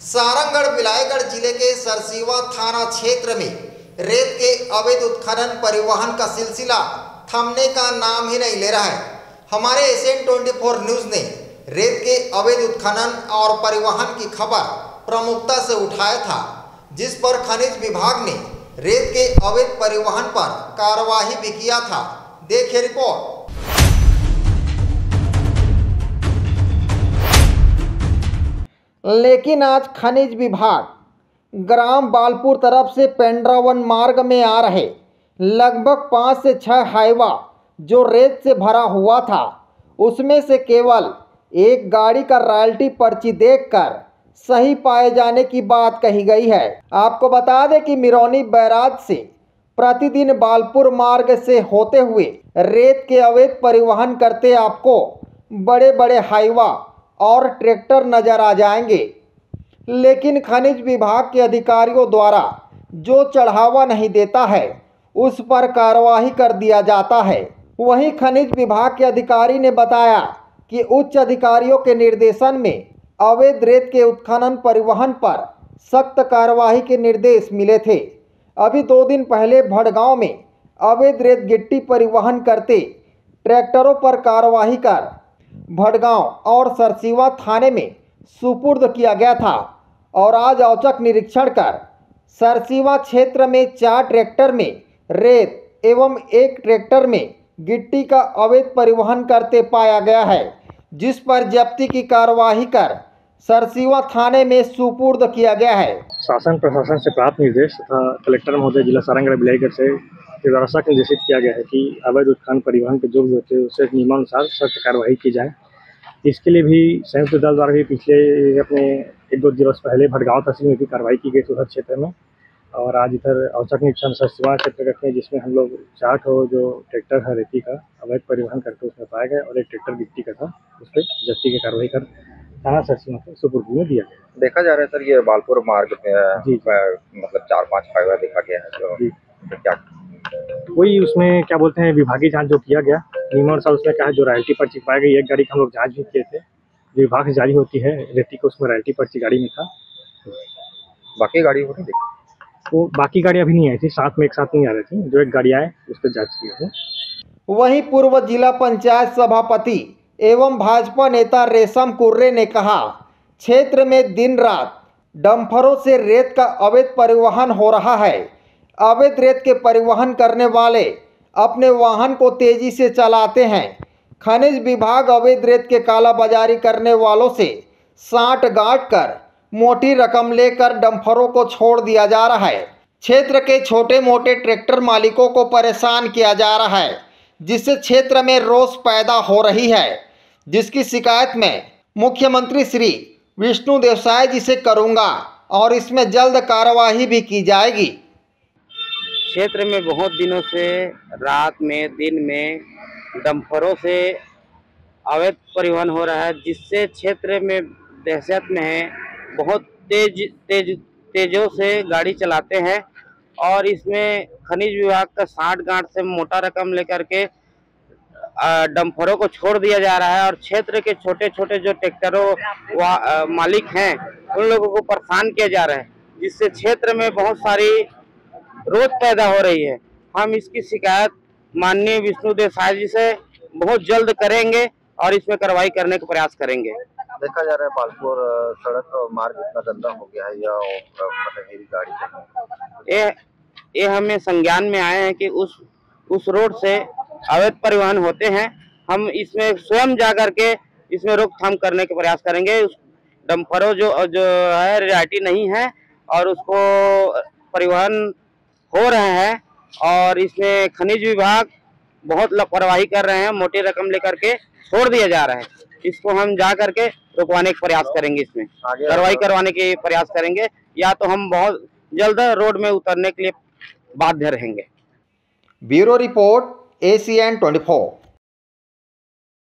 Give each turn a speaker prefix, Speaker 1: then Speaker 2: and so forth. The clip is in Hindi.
Speaker 1: सारंगढ़ बिलायगढ़ जिले के सरसीवा थाना क्षेत्र में रेत के अवैध उत्खनन परिवहन का सिलसिला थमने का नाम ही नहीं ले रहा है। हमारे एशियन 24 न्यूज़ ने रेत के अवैध उत्खनन और परिवहन की खबर प्रमुखता से उठाया था, जिस पर खनिज विभाग ने रेत के अवैध परिवहन पर कार्रवाई भी किया था। देखिए रिपोर्ट। लेकिन आज खनिज विभाग ग्राम बालपुर तरफ से पेंड्रावन मार्ग में आ रहे लगभग 5 से 6 हाईवा जो रेत से भरा हुआ था, उसमें से केवल एक गाड़ी का रॉयल्टी पर्ची देखकर सही पाए जाने की बात कही गई है। आपको बता दें कि मिरौनी बैराज से प्रतिदिन बालपुर मार्ग से होते हुए रेत के अवैध परिवहन करते आपको बड़े बड़े हाईवा और ट्रैक्टर नजर आ जाएंगे, लेकिन खनिज विभाग के अधिकारियों द्वारा जो चढ़ावा नहीं देता है उस पर कार्रवाई कर दिया जाता है। वहीं खनिज विभाग के अधिकारी ने बताया कि उच्च अधिकारियों के निर्देशन में अवैध रेत के उत्खनन परिवहन पर सख्त कार्रवाई के निर्देश मिले थे। अभी 2 दिन पहले भड़गांव में अवैध रेत गिट्टी परिवहन करते ट्रैक्टरों पर कार्रवाई कर भड़गांव और सरसीवा थाने में सुपुर्द किया गया था और आज औचक निरीक्षण कर सरसीवा क्षेत्र में 4 ट्रैक्टर में रेत एवं 1 ट्रैक्टर में गिट्टी का अवैध परिवहन करते पाया गया है, जिस पर जब्ती की कार्रवाई कर सरसीवा थाने में सुपुर्द किया गया है।
Speaker 2: शासन प्रशासन से प्राप्त निर्देश तथा कलेक्टर महोदय जिला सारंगढ़ बिलायगढ़ से द्वारा सख्त निर्देशित किया गया है कि अवैध उत्खनन परिवहन के जो भी होते हैं उससे नियमानुसार सख्त कार्रवाई की जाए। इसके लिए भी संयुक्त दल द्वारा भी पिछले अपने 1-2 दिवस पहले भड़गांव तहसील में भी कार्रवाई की गई उधर क्षेत्र में, और आज इधर औचक निरीक्षण सरसीवा क्षेत्र रखते हैं, जिसमें हम लोग 4 जो ट्रैक्टर है रेती का अवैध परिवहन करके उसमें पाए गए और 1 ट्रैक्टर गिट्टी का था, उस पर जब्ती की कार्रवाई कर थाना सरसीवा को सुपुर्द में दिया गया।
Speaker 3: देखा जा रहा है सर, ये बालपुर मार्ग में मतलब 4-5 हाईवा देखा गया है, तो क्या
Speaker 2: वही उसमें क्या बोलते हैं विभागीय जांच जो किया गया नियमानुसार उसमें क्या है जो रॉयल्टी पर्ची पाई गई, 1 गाड़ी का हम लोग जांच भी किए थे, विभाग से जारी होती है रेती को, उसमें रॉयल्टी पर्ची गाड़ी में था।
Speaker 3: बाकी गाड़ी को नहीं देखी,
Speaker 2: वो बाकी गाड़ी अभी नहीं आई थी, साथ में एक साथ नहीं आ रही थी, जो 1 गाड़ी आए उस पर जाँच किया है।
Speaker 1: वहीं पूर्व जिला पंचायत सभापति एवं भाजपा नेता रेशम कुर्रे ने कहा, क्षेत्र में दिन रात डंफरों से रेत का अवैध परिवहन हो रहा है। अवैध रेत के परिवहन करने वाले अपने वाहन को तेजी से चलाते हैं। खनिज विभाग अवैध रेत के कालाबाजारी करने वालों से साठ गांठ कर मोटी रकम लेकर डंफरों को छोड़ दिया जा रहा है। क्षेत्र के छोटे मोटे ट्रैक्टर मालिकों को परेशान किया जा रहा है, जिससे क्षेत्र में रोष पैदा हो रही है, जिसकी शिकायत मैं मुख्यमंत्री श्री विष्णु देवसाई जी से करूंगा और इसमें जल्द कार्रवाई भी की जाएगी।
Speaker 4: क्षेत्र में बहुत दिनों से रात में दिन में डंफरों से अवैध परिवहन हो रहा है, जिससे क्षेत्र में दहशत में है। बहुत तेजों से गाड़ी चलाते हैं और इसमें खनिज विभाग का 60 गांठ से मोटा रकम लेकर के डंफरों को छोड़ दिया जा रहा है और क्षेत्र के छोटे छोटे जो ट्रैक्टरों मालिक हैं उन लोगों को परेशान किया जा रहा है, जिससे क्षेत्र में बहुत सारी रोज पैदा हो रही है। हम इसकी शिकायत माननीय विष्णु देवसाई जी से बहुत जल्द करेंगे और इसमें कार्रवाई करने का प्रयास करेंगे।
Speaker 3: देखा जा रहा है बालपुर सड़क और मार्ग इतना गंदा हो गया है या मतलब गाड़ी
Speaker 4: ये हमें संज्ञान में आए हैं कि उस रोड से अवैध परिवहन होते हैं। हम इसमें स्वयं जा करके इसमें रोकथाम करने का प्रयास करेंगे। उस डंफरों जो है रियायती नहीं है और उसको परिवहन हो रहे हैं और इसमें खनिज विभाग बहुत लापरवाही कर रहे हैं, मोटी रकम लेकर के छोड़ दिया जा रहा है। इसको हम जा करके रुकवाने का प्रयास करेंगे, इसमें कार्रवाई करवाने के प्रयास करेंगे, या तो हम बहुत जल्द रोड में उतरने के लिए बाध्य रहेंगे।
Speaker 1: Bureau report Asian 24।